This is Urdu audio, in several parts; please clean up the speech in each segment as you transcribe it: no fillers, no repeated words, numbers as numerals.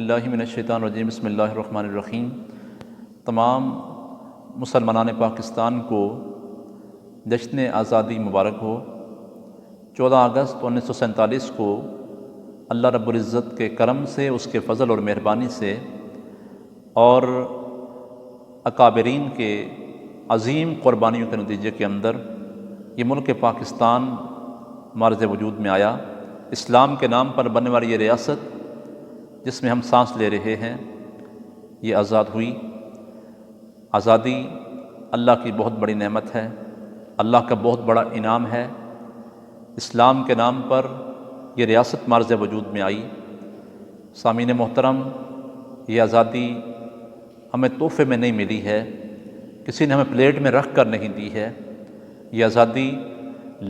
اللہ من الشیطان الرجیم بسم اللہ الرحمن الرحیم۔ تمام مسلمانان پاکستان کو جشن آزادی مبارک ہو۔ 14 اگست 1947 کو اللہ رب العزت کے کرم سے، اس کے فضل اور مہربانی سے اور اکابرین کے عظیم قربانیوں کے نتیجے کے اندر یہ ملک پاکستان معرض وجود میں آیا۔ اسلام کے نام پر بننے والی یہ ریاست جس میں ہم سانس لے رہے ہیں، یہ آزاد ہوئی۔ آزادی اللہ کی بہت بڑی نعمت ہے، اللہ کا بہت بڑا انعام ہے۔ اسلام کے نام پر یہ ریاست معرض وجود میں آئی۔ سامعین محترم، یہ آزادی ہمیں تحفے میں نہیں ملی ہے، کسی نے ہمیں پلیٹ میں رکھ کر نہیں دی ہے۔ یہ آزادی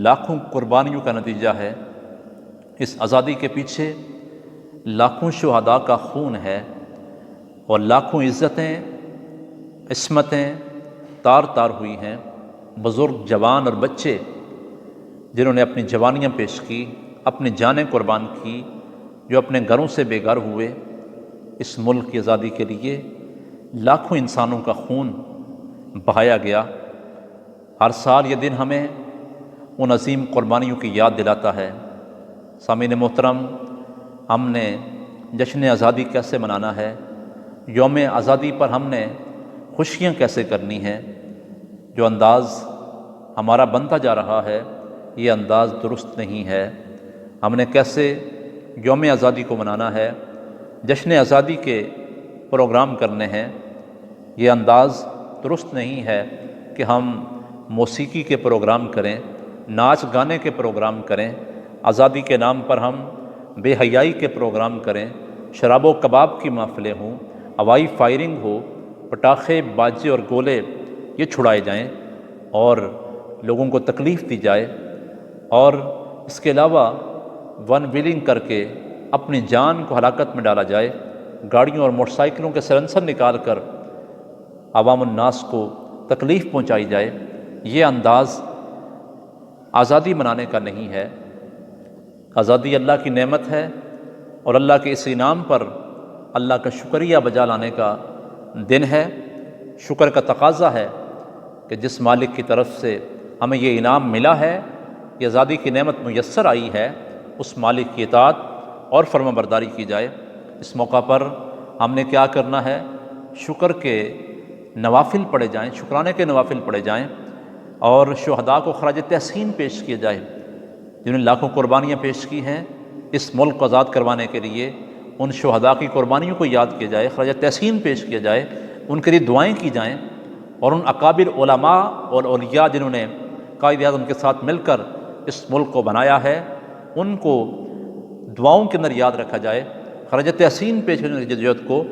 لاکھوں قربانیوں کا نتیجہ ہے۔ اس آزادی کے پیچھے لاکھوں شہداء کا خون ہے اور لاکھوں عزتیں، عصمتیں تار تار ہوئی ہیں۔ بزرگ، جوان اور بچے جنہوں نے اپنی جوانیاں پیش کی، اپنی جانیں قربان کی، جو اپنے گھروں سے بے گھر ہوئے اس ملک کی آزادی کے لیے، لاکھوں انسانوں کا خون بہایا گیا۔ ہر سال یہ دن ہمیں ان عظیم قربانیوں کی یاد دلاتا ہے۔ سامعین محترم، ہم نے جشن آزادی کیسے منانا ہے، یوم آزادی پر ہم نے خوشیاں کیسے کرنی ہیں، جو انداز ہمارا بنتا جا رہا ہے یہ انداز درست نہیں ہے۔ ہم نے کیسے یوم آزادی کو منانا ہے، جشن آزادی کے پروگرام کرنے ہیں، یہ انداز درست نہیں ہے کہ ہم موسیقی کے پروگرام کریں، ناچ گانے کے پروگرام کریں، آزادی کے نام پر ہم بے حیائی کے پروگرام کریں، شراب و کباب کی محفلیں ہوں، ہوائی فائرنگ ہو، پٹاخے، باجے اور گولے یہ چھڑائے جائیں اور لوگوں کو تکلیف دی جائے، اور اس کے علاوہ ون ویلنگ کر کے اپنی جان کو ہلاکت میں ڈالا جائے، گاڑیوں اور موٹر سائیکلوں کے سلنسر نکال کر عوام الناس کو تکلیف پہنچائی جائے۔ یہ انداز آزادی منانے کا نہیں ہے۔ آزادی اللہ کی نعمت ہے اور اللہ کے اس انعام پر اللہ کا شکریہ بجا لانے کا دن ہے۔ شکر کا تقاضا ہے کہ جس مالک کی طرف سے ہمیں یہ انعام ملا ہے، یہ آزادی کی نعمت میسر آئی ہے، اس مالک کی اطاعت اور فرما برداری کی جائے۔ اس موقع پر ہم نے کیا کرنا ہے؟ شکر کے نوافل پڑھے جائیں، شکرانے کے نوافل پڑھے جائیں اور شہداء کو خراج تحسین پیش کیے جائے، جنہوں نے لاکھوں قربانیاں پیش کی ہیں اس ملک کو آزاد کروانے کے لیے۔ ان شہداء کی قربانیوں کو یاد کیا جائے، خراج تحسین پیش کیا جائے، ان کے لیے دعائیں کی جائیں، اور ان اکابر علماء اور اولیاء جنہوں نے قائد اعظم کے ساتھ مل کر اس ملک کو بنایا ہے، ان کو دعاؤں کے اندر یاد رکھا جائے، خراج تحسین پیش کرنے کی جدوجہد کو،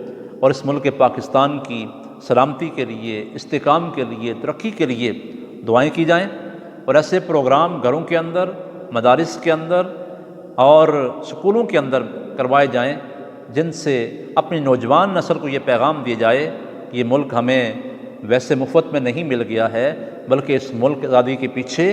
اور اس ملک پاکستان کی سلامتی کے لیے، استحکام کے لیے، ترقی کے لیے دعائیں کی جائیں۔ اور ایسے پروگرام گھروں کے اندر، مدارس کے اندر اور سکولوں کے اندر کروائے جائیں، جن سے اپنی نوجوان نسل کو یہ پیغام دیا جائے کہ یہ ملک ہمیں ویسے مفت میں نہیں مل گیا ہے، بلکہ اس ملک آزادی کے پیچھے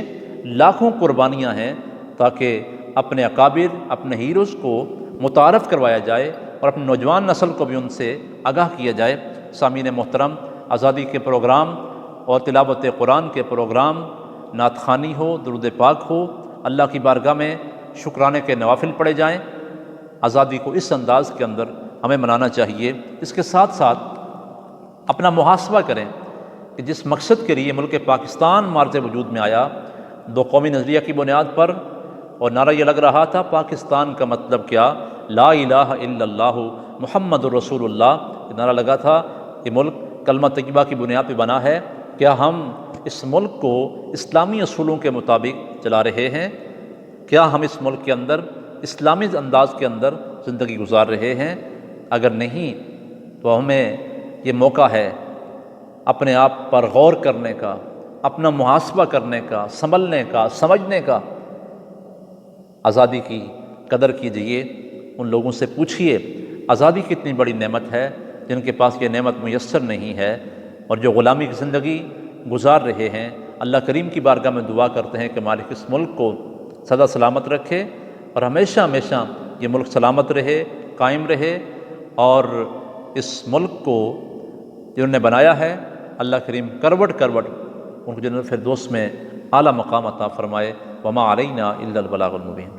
لاکھوں قربانیاں ہیں، تاکہ اپنے اکابر، اپنے ہیروز کو متعارف کروایا جائے اور اپنی نوجوان نسل کو بھی ان سے آگاہ کیا جائے۔ سامعین محترم، آزادی کے پروگرام اور تلاوت قرآن کے پروگرام، نعت خوانی ہو، درود پاک ہو، اللہ کی بارگاہ میں شکرانے کے نوافل پڑھے جائیں۔ آزادی کو اس انداز کے اندر ہمیں منانا چاہیے۔ اس کے ساتھ ساتھ اپنا محاسبہ کریں کہ جس مقصد کے لیے ملک پاکستان معرض وجود میں آیا، دو قومی نظریہ کی بنیاد پر، اور نعرہ یہ لگ رہا تھا پاکستان کا مطلب کیا، لا الہ الا اللہ محمد الرسول اللہ، یہ نعرہ لگا تھا۔ یہ ملک کلمہ طیبہ کی بنیاد پہ بنا ہے۔ کیا ہم اس ملک کو اسلامی اصولوں کے مطابق چلا رہے ہیں؟ کیا ہم اس ملک کے اندر اسلامی انداز کے اندر زندگی گزار رہے ہیں؟ اگر نہیں تو ہمیں یہ موقع ہے اپنے آپ پر غور کرنے کا، اپنا محاسبہ کرنے کا، سنبھلنے کا، سمجھنے کا۔ آزادی کی قدر کیجئے، ان لوگوں سے پوچھئے آزادی کتنی بڑی نعمت ہے جن کے پاس یہ نعمت میسر نہیں ہے اور جو غلامی کی زندگی گزار رہے ہیں۔ اللہ کریم کی بارگاہ میں دعا کرتے ہیں کہ مالک اس ملک کو سدا سلامت رکھے اور ہمیشہ ہمیشہ یہ ملک سلامت رہے، قائم رہے اور اس ملک کو جنہوں نے بنایا ہے اللہ کریم کروٹ کروٹ ان کو جنت الفردوس میں اعلیٰ مقام عطا فرمائے۔ وما علینا الا البلاغ المبین۔